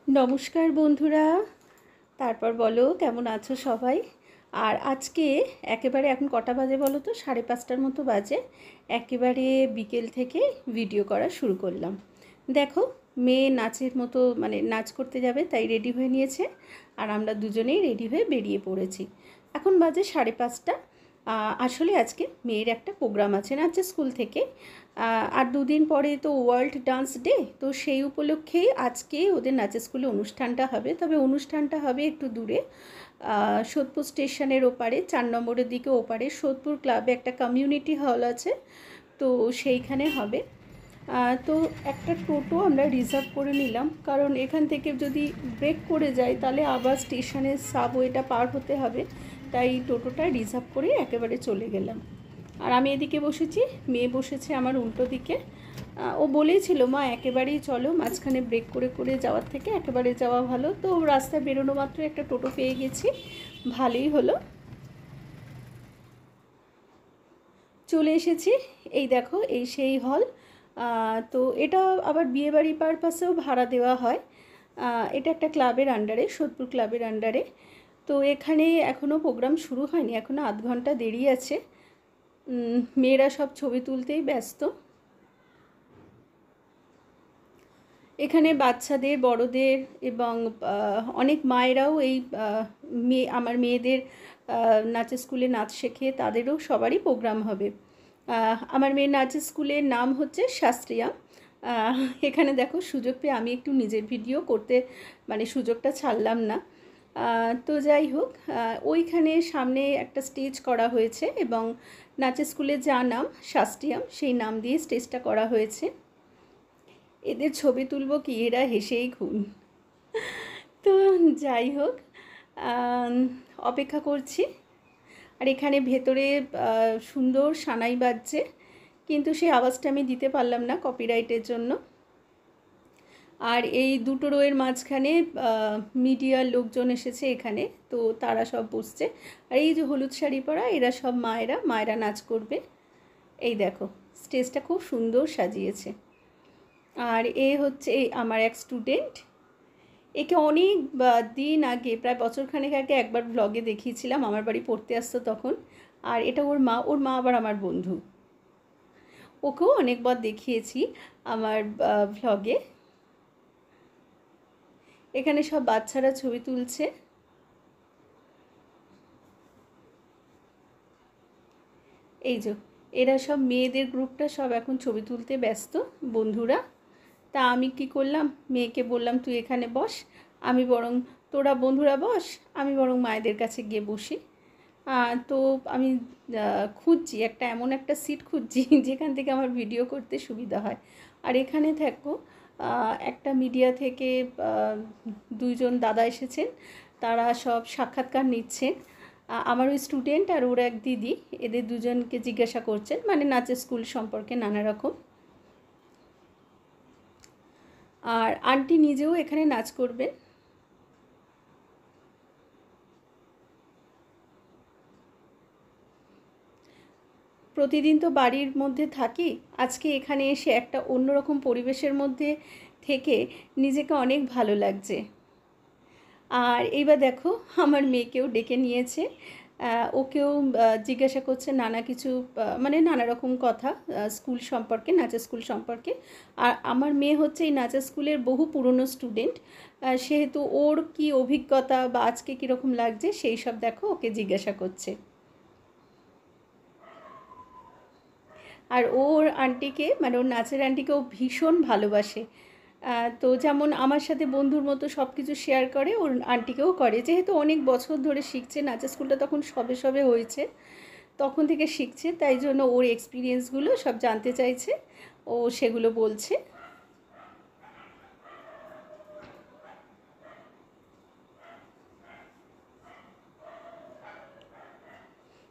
नमस्कार बंधुरा तारपर बोलो केमन आछो सबाई। और आज के एकेबारे एखन कटा बाजे बोलो तो 5:30टार मतो बाजे। एकेबारे बिकेल थेके भिडियो करा शुरू करलाम। देखो मेये नाचेर मतो माने नाच करते जाबे ताई रेडी हये नियेछे और आमरा दुजोनेई रेडी हये बेरिये पड़ेछि। एखन बाजे 5:30टा। आसले आज के मेयेर एकटा प्रोग्राम आछे नाचेर स्कूल थेके। और दुदिन परे तो वार्ल्ड डांस डे, तो सेई उपलक्षे आज के ओदेर नाचेर स्कूले अनुष्ठानटा हबे। तबे अनुष्ठानटा हबे एकटु दूरे, सोदपुर स्टेशनेर ओपारे 4 नम्बरेर दिके ओपारे सोदपुर क्लाबे एकटा कम्यूनिटी हल आछे, तो सेइखाने हबे। तो একটা টোটো আমরা রিজার্ভ করে নিলাম, কারণ এখান থেকে যদি ব্রেক করে যাই তাহলে আবার স্টেশনের সাবওয়েটা পার হতে হবে। তাই টোটোটা রিজার্ভ করে একেবারে চলে গেলাম। আর আমি এদিকে বসেছি, মেয়ে বসেছে আমার উল্টো দিকে। ও বলেছিল মা একেবারেই চলো, মাঝখানে ব্রেক করে করে যাওয়ার থেকে একেবারে যাওয়া ভালো। তো রাস্তায় বেরোনো মাত্র একটা টোটো পেয়ে গেছি, ভালোই হলো। চলে এসেছি, এই দেখো এই সেই হল। তো এটা আবার বিয়েবাড়ি পারপাসেও ভাড়া দেওয়া হয়। এটা একটা ক্লাবের আন্ডারে, সোদপুর ক্লাবের আন্ডারে। তো এখানে এখনও প্রোগ্রাম শুরু হয়নি, এখনও আধ ঘন্টা দেরি আছে। মেয়েরা সব ছবি তুলতেই ব্যস্ত। এখানে বাচ্চাদের, বড়দের এবং অনেক মায়েরাও এই আমার মেয়েদের নাচের স্কুলে নাচ শেখে, তাদেরও সবারই প্রোগ্রাম হবে। আমার মেয়ের নাচের স্কুলের নাম হচ্ছে শাস্ত্রিয়া। এখানে দেখো সুযোগ পেয়ে আমি একটু নিজের ভিডিও করতে মানে সুযোগটা ছাড়লাম না। তো যাই হোক, ওইখানে সামনে একটা স্টেজ করা হয়েছে এবং নাচের স্কুলের যা নাম শাস্ত্রিয়াম সেই নাম দিয়ে স্টেজটা করা হয়েছে। এদের ছবি তুলবো কি, এরা হেসেই খুন। তো যাই হোক, অপেক্ষা করছি। আর এখানে ভেতরে সুন্দর সানাই বাজছে, কিন্তু সেই আওয়াজটা আমি দিতে পারলাম না কপিরাইটের জন্য। আর এই দুটো রোয়ের মাঝখানে মিডিয়ার লোকজন এসেছে এখানে, তো তারা সব বসছে। আর এই যে হলুদ শাড়ি পরা এরা সব মায়েরা নাচ করবে। এই দেখো স্টেজটা খুব সুন্দর সাজিয়েছে। আর এ হচ্ছে এই আমার এক স্টুডেন্ট। একে অনেক দিন আগে, প্রায় বছরখানেক আগে একবার ব্লগে দেখিয়েছিলাম, আমার বাড়ি পড়তে আসতো তখন। আর এটা ওর মা আবার আমার বন্ধু। ওকেও অনেকবার দেখিয়েছি আমার ব্লগে। এখানে সব বাচ্চারা ছবি তুলছে। এই যে এরা সব মেয়েদের গ্রুপটা সব এখন ছবি তুলতে ব্যস্ত বন্ধুরা। তা আমি কি করলাম, মেয়েকে বললাম তুই এখানে বস, আমি বরং তোরা বন্ধুরা বস, আমি বরং মায়েদের কাছে গিয়ে বসি। তো আমি খুঁজছি একটা এমন একটা সিট খুঁজছি যেখান থেকে আমার ভিডিও করতে সুবিধা হয়। আর এখানে থাকো একটা মিডিয়া থেকে দুইজন দাদা এসেছেন, তারা সব সাক্ষাৎকার নিচ্ছেন। আমার ওই স্টুডেন্ট আর ওর এক দিদি, এদের দুজনকে জিজ্ঞাসা করছেন মানে নাচের স্কুল সম্পর্কে নানা রকম। আর আন্টি নিজেও এখানে নাচ করবেন। প্রতিদিন তো বাড়ির মধ্যে থাকি, আজকে এখানে এসে একটা অন্যরকম পরিবেশের মধ্যে থেকে নিজেকে অনেক ভালো লাগছে। আর এইবার দেখো আমার মেয়েকেও ডেকে নিয়েছে, ওকেও জিজ্ঞাসা করছে নানা কিছু মানে নানা রকম কথা স্কুল সম্পর্কে, নাচের স্কুল সম্পর্কে। আর আমার মেয়ে হচ্ছে এই নাচের স্কুলের বহু পুরনো স্টুডেন্ট, সেহেতু ওর কি অভিজ্ঞতা বা আজকে কীরকম লাগছে সেই সব দেখো ওকে জিজ্ঞাসা করছে। আর ওর আন্টিকে মানে ওর নাচের আন্টিকে ও ভীষণ ভালোবাসে। তো যেমন আমার সাথে বন্ধুর মতো সব কিছু শেয়ার করে, ওর আন্টিকেও করে। যেহেতু অনেক বছর ধরে শিখছে, নাচের স্কুলটা তখন সবে সবে হয়েছে, তখন থেকে শিখছে, তাই জন্য ওর এক্সপিরিয়েন্সগুলো সব জানতে চাইছে, ও সেগুলো বলছে।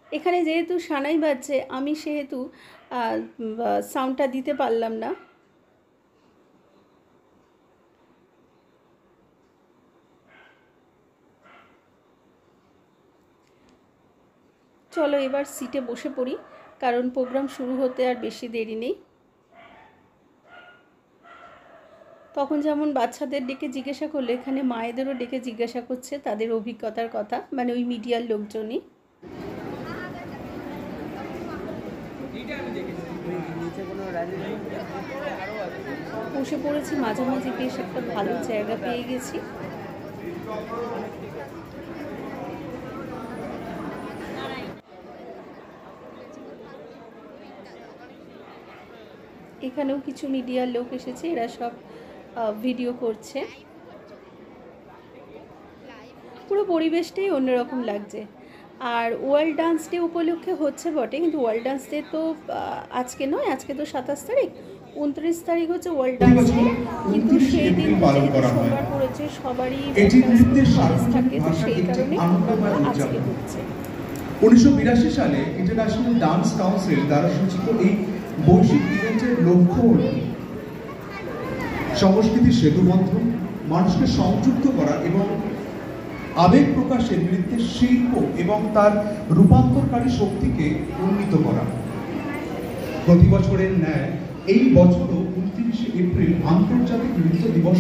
এখানে যেহেতু সানাই বাজছে, আমি সেহেতু সাউন্ডটা দিতে পারলাম না। চলো এবার সিটে বসে পড়ি, কারণ প্রোগ্রাম শুরু হতে আর বেশি দেরি নেই। তখন যেমন বাচ্চাদের ডেকে জিজ্ঞাসা করলে, এখানে মায়েদেরও ডেকে জিজ্ঞাসা করছে তাদের অভিজ্ঞতার কথা, মানে ওই মিডিয়ার লোকজনই। বসে পড়েছি মাঝামাঝি, বেশ একটা ভালো জায়গা পেয়ে গেছি। এখানেও কিছু মিডিয়ার লোক এসেছে, এরা সব ভিডিও করছে। পুরো পরিবেশটাই অন্যরকম লাগছে। আর ওয়ার্ল্ড ডান্স ডে উপলক্ষে হচ্ছে বটে, কিন্তু ওয়ার্ল্ড ডান্স ডে তো আজকে নয়, আজকে তো 27 তারিখ, 29 তারিখ হচ্ছে ওয়ার্ল্ড ডান্স ডে। কিন্তু সেই দিন সোমবার পড়েছে, সবারই থাকে, তো সেই কারণে আজকে হচ্ছে। 1982 সালে ইন্টারন্যাশনাল ডান্স কাউন্সিল দ্বারা সূচিত এই বৈশ্বিক ইভেন্টের লক্ষ্য হল সংস্কৃতির সেতুবন্ধন, মানুষকে সংযুক্ত করা এবং আবেগ প্রকাশের নৃত্যের শিল্প এবং তার রূপান্তরকারী শক্তিকে উন্নীত করা। প্রতি বছরের ন্যায় এই বছরও 29শে এপ্রিল আন্তর্জাতিক নৃত্য দিবস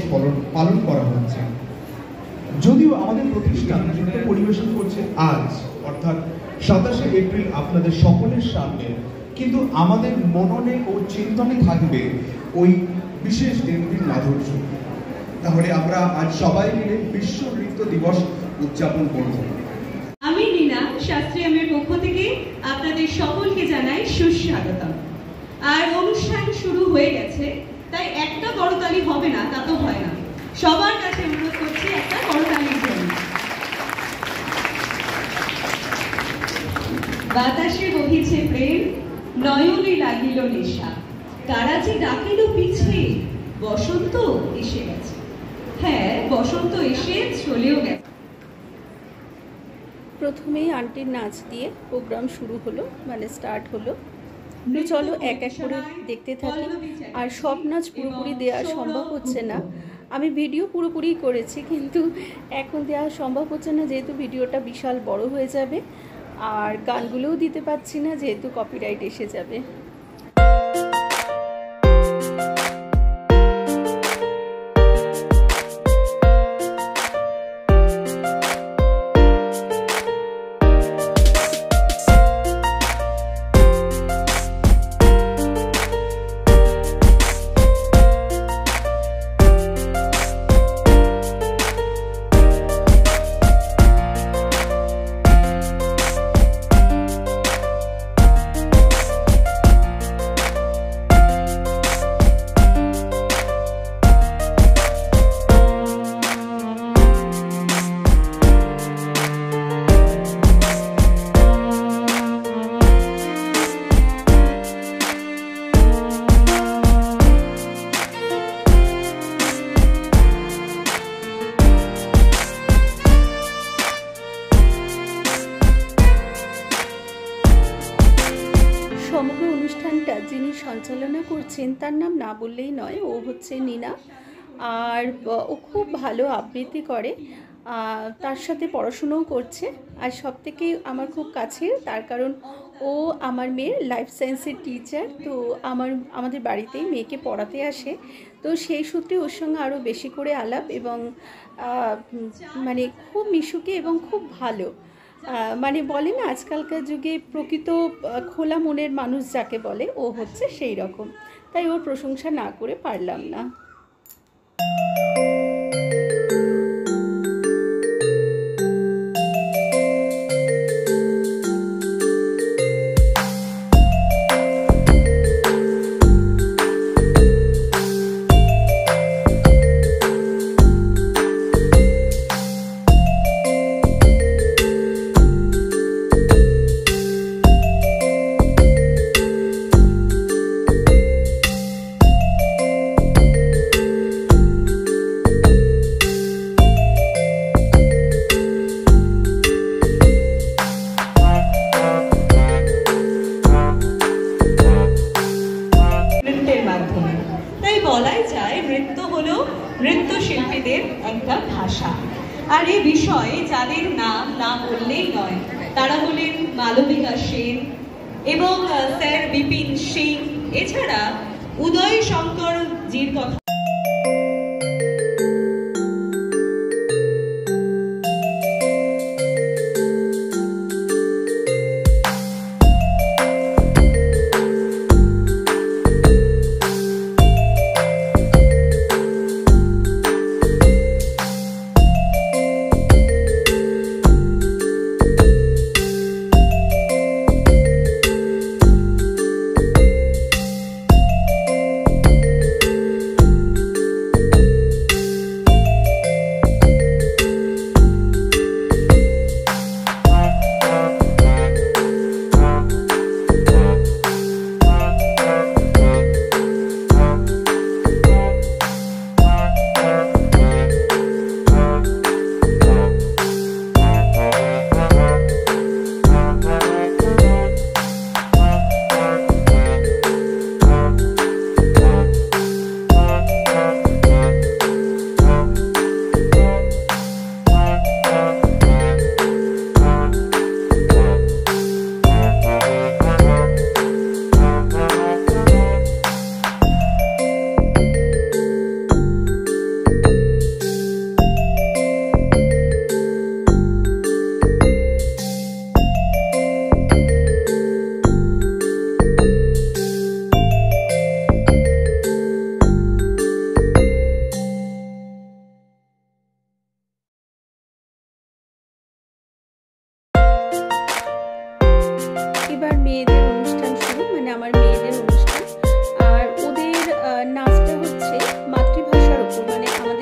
পালন করা হচ্ছে। যদিও আমাদের প্রতিষ্ঠান নৃত্য পরিবেশন করছে আজ অর্থাৎ 27শে এপ্রিল আপনাদের সকলের সামনে, কিন্তু আমাদের মননে ও চিন্তনে থাকবে ওই বিশেষ দিনটির মাধুর্য। তাহলে আমরা আজ সবাই মিলে বিশ্ব নৃত্য দিবস উদযাপন করব। আমি নীনা শাস্ত্রী আমের পক্ষ থেকে আপনাদের সকলকে জানাই সুস্বাগতম। আর অনুষ্ঠান শুরু হয়ে গেছে, তাই একটা করতালি হবে না তা তো হয় না। সবার কাছে অনুরোধ করছি একটা করতালির জন্য। বাতাসে বহিছে প্রেম, নয়নে লাগিল নেশা, কারা যে ডাকিল পিছে, বসন্ত এসে গেছে। হ্যাঁ, বসন্ত এসে চলেও গেছে। প্রথমেই আন্টির নাচ দিয়ে প্রোগ্রাম শুরু হলো, মানে স্টার্ট হলো। চলো এক এক করে দেখতে থাকি। আর সব নাচ পুরোপুরি দেওয়া সম্ভব হচ্ছে না, আমি ভিডিও পুরোপুরি করেছি কিন্তু এখন দেওয়া সম্ভব হচ্ছে না, যেহেতু ভিডিওটা বিশাল বড় হয়ে যাবে। আর গানগুলোও দিতে পারছি না, যেহেতু কপিরাইট এসে যাবে। সমগ্র অনুষ্ঠানটা যিনি সঞ্চালনা করছেন তার নাম না বললেই নয়, ও হচ্ছে নীনা। আর ও খুব ভালো আবৃত্তি করে, তার সাথে পড়াশুনোও করছে। আর সব থেকে আমার খুব কাছের, তার কারণ ও আমার মেয়ের লাইফ সায়েন্সের টিচার, তো আমাদের বাড়িতেই মেয়েকে পড়াতে আসে। তো সেই সূত্রে ওর সঙ্গে আরও বেশি করে আলাপ, এবং মানে খুব মিশুকে এবং খুব ভালো। মানে বলে না আজকালকার যুগে প্রকৃত খোলা মনের মানুষ যাকে বলে, ও হচ্ছে সেই রকম। তাই ওর প্রশংসা না করে পারলাম না। নৃত্যশিল্পীদের একটা ভাষা। আর এই বিষয়ে যাদের নাম না বললেই নয়, তারা হলেন মালবিকা সেন এবং স্যার বিপিন সিং, এছাড়া উদয় শঙ্কর জির কথা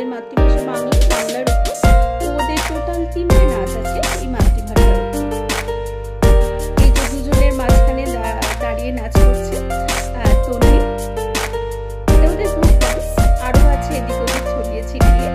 ওদের মাতৃভাষা বাংলার উপর। তো ওদের টোটাল 3টে নাচ আছে এই মাতৃভাষার উপর। এই যে দুজনের মাঝখানে দাঁড়িয়ে নাচ করছে তন্নি, এটা ওদের গ্রুপ ডান্স, আরও আছে এদিক ওদিক ছড়িয়ে ছিটিয়ে।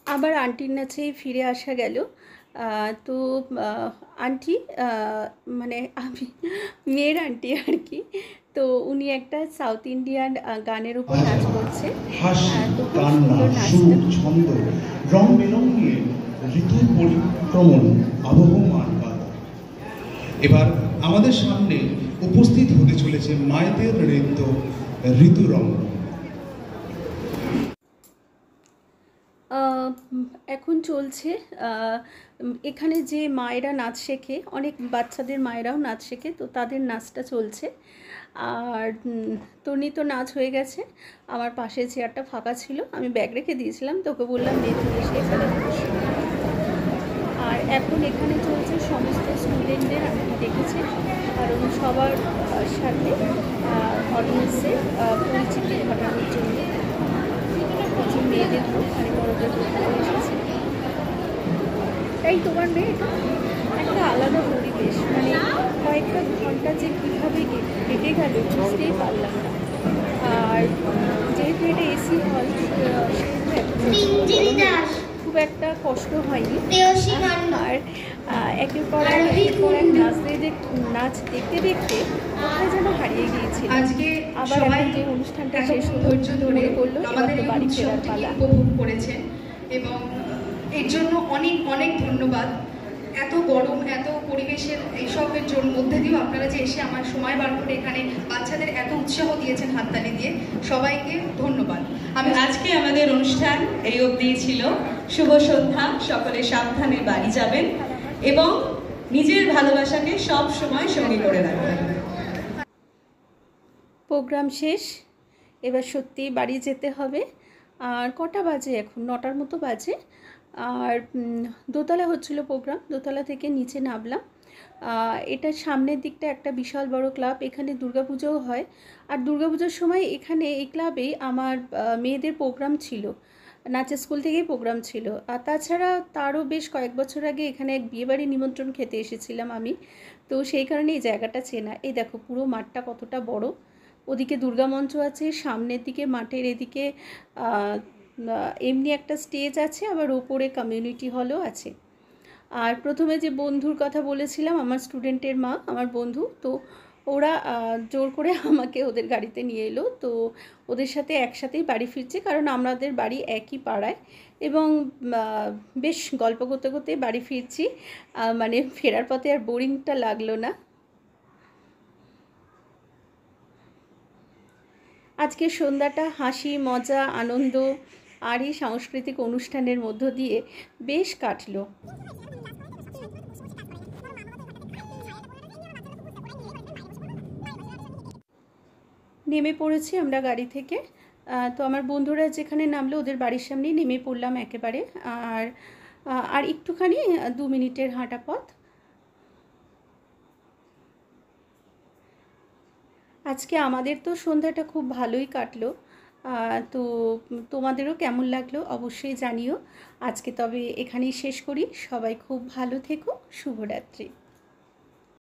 আবার আন্টির নাচে ফিরে আসা গেল। তো আন্টি মানে আমি মেয়ের আন্টি আর কি, তো উনি একটা সাউথ ইন্ডিয়ান গানের উপর নাচ করছে। তো খুব সুন্দর নাচটা। ছন্দ রং বেরং নিয়ে ঋতুর পরিক্রমণ আবহমান বাধা। এবার আমাদের সামনে উপস্থিত হতে চলেছে মায়েদের নৃত্য ঋতুরঙ্গ। এখন চলছে এখানে যে মায়েরা নাচ শেখে, অনেক বাচ্চাদের মায়েরাও নাচ শেখে, তো তাদের নাচটা চলছে। আর তন্নি তো নাচ হয়ে গেছে, আমার পাশে চেয়ারটা ফাঁকা ছিল, আমি ব্যাগ রেখে দিয়েছিলাম, তোকে বললাম তুই এসে এখানে বস। আর এখন এখানে চলছে সমস্ত স্টুডেন্টদের আমি দেখেছি, কারণ সবার সাথে অডিয়েন্সে পরিচিতি ঘটানোর জন্য প্রচুর মেয়েদের গ্রুপ মানে বড়দের গ্রুপ এসেছে। তাই তোমার মেয়ে একটা আলাদা পরিবেশ, মানে কয়েকটা ঘন্টা যে কীভাবে কেটে গেল বুঝতেই পারলাম না। আর যেহেতু এটা এসি হল সেহেতু খুব একটা কষ্ট হয়নি। আর একের পর এক নাচ দেখতে দেখতে কোথায় যেন হারিয়ে গিয়েছিল। আজকে আবার এখন যে অনুষ্ঠানটা শেষ ধরে করলো, আমাদের বাড়ি ফেরার পালা উপভোগ করেছেন এবং এর জন্য অনেক অনেক ধন্যবাদ। এত গরম, এত পরিবেশের এইসবের জন্য মধ্যে দিয়েও আপনারা যে এসে আমার সময় বার করে এখানে বাচ্চাদের এত উৎসাহ দিয়েছেন হাততালি দিয়ে, সবাইকে ধন্যবাদ। আজকে আমাদের অনুষ্ঠান এই অবধি ছিল। শুভ সন্ধ্যা, সকলে সাবধানে বাড়ি যাবেন এবং নিজের ভালোবাসাকে সব সময় সঙ্গী করে রাখবেন। প্রোগ্রাম শেষ, এবার সত্যি বাড়ি যেতে হবে। আর কটা বাজে এখন? 9টার মতো বাজে। আর দোতলা হচ্ছিল প্রোগ্রাম, দোতলা থেকে নিচে নামলাম। এটা সামনের দিকটা একটা বিশাল বড় ক্লাব, এখানে দুর্গাপুজোও হয়। আর দুর্গাপুজোর সময় এখানে এই ক্লাবেই আমার মেয়েদের প্রোগ্রাম ছিল, নাচের স্কুল থেকেই প্রোগ্রাম ছিল। আর তাছাড়া তারও বেশ কয়েক বছর আগে এখানে এক বিয়েবাড়ি নিমন্ত্রণ খেতে এসেছিলাম আমি, তো সেই কারণে এই জায়গাটা চেনা। এই দেখো পুরো মাঠটা কতটা বড়, ওদিকে দুর্গা মঞ্চ আছে, সামনের দিকে মাঠের এদিকে এমনি একটা স্টেজ আছে, আবার ওপরে কমিউনিটি হলও আছে। আর প্রথমে যে বন্ধুর কথা বলেছিলাম, আমার স্টুডেন্টের মা আমার বন্ধু, তো ওরা জোর করে আমাকে ওদের গাড়িতে নিয়ে এলো। তো ওদের সাথে একসাথেই বাড়ি ফিরছে, কারণ আমাদের বাড়ি একই পাড়ায়, এবং বেশ গল্প করতে করতে বাড়ি ফিরছি। মানে ফেরার পথে আর বোরিংটা লাগলো না। আজকের সন্ধ্যাটা হাসি মজা আনন্দ আর এই সাংস্কৃতিক অনুষ্ঠানের মধ্য দিয়ে বেশ কাটলো। নেমে পড়েছি আমরা গাড়ি থেকে। তো আমার বন্ধুরা যেখানে নামলো ওদের বাড়ির সামনেই নেমে পড়লাম একেবারে। আর একটুখানি 2 মিনিটের হাঁটা পথ। আজকে আমাদের তো সন্ধ্যাটা খুব ভালোই কাটলো। তো তোমাদেরও কেমন লাগলো অবশ্যই জানিও। আজকে তবে এখানেই শেষ করি। সবাই খুব ভালো থেকো। শুভরাত্রি।